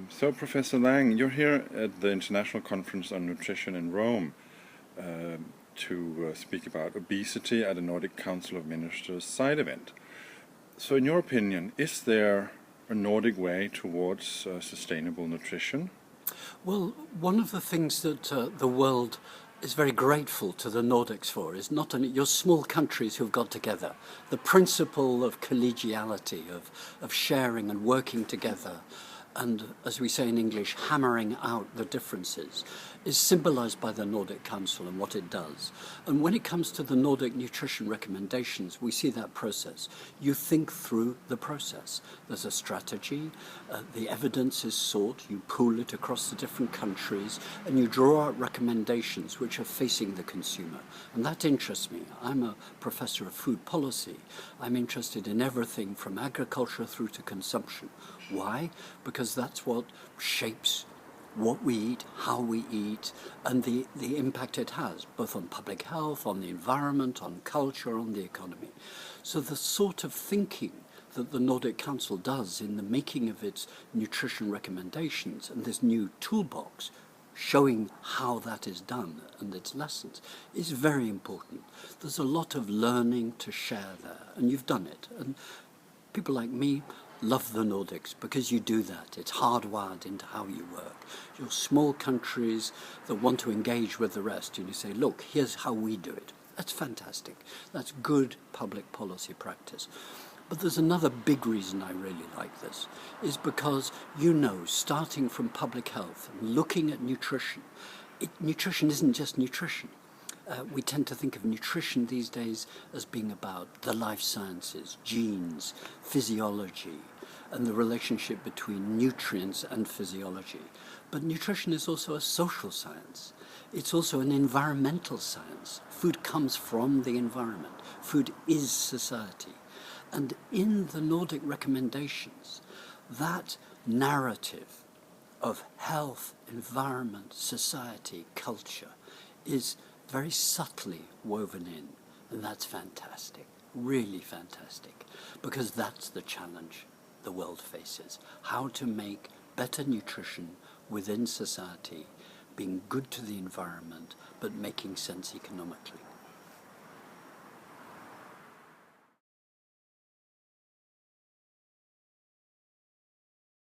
So, Professor Lang, you're here at the International Conference on Nutrition in Rome to speak about obesity at a Nordic Council of Ministers side event. So, in your opinion, is there a Nordic way towards sustainable nutrition? Well, one of the things that the world is very grateful to the Nordics for is not only your small countries who've got together. The principle of collegiality, of sharing and working together, and, as we say in English, hammering out the differences, is symbolized by the Nordic Council and what it does. And when it comes to the Nordic nutrition recommendations, we see that process. You think through the process. There's a strategy, the evidence is sought, you pool it across the different countries, and you draw out recommendations which are facing the consumer. And that interests me. I'm a professor of food policy. I'm interested in everything from agriculture through to consumption. Why? Because that's what shapes what we eat, how we eat, and the impact it has, both on public health, on the environment, on culture, on the economy. So the sort of thinking that the Nordic Council does in the making of its nutrition recommendations and this new toolbox showing how that is done and its lessons is very important. There's a lot of learning to share there, and you've done it. And people like me love the Nordics because you do that. It's hardwired into how you work. You're small countries that want to engage with the rest, and you say, look, here's how we do it. That's fantastic. That's good public policy practice. But there's another big reason I really like this, is because starting from public health and looking at nutrition, nutrition isn't just nutrition. We tend to think of nutrition these days as being about the life sciences, genes, physiology, and the relationship between nutrients and physiology. But nutrition is also a social science. It's also an environmental science. Food comes from the environment. Food is society. And in the Nordic recommendations, that narrative of health, environment, society, culture is very subtly woven in, and that's fantastic, really fantastic, because that's the challenge the world faces, how to make better nutrition within society, being good to the environment, but making sense economically.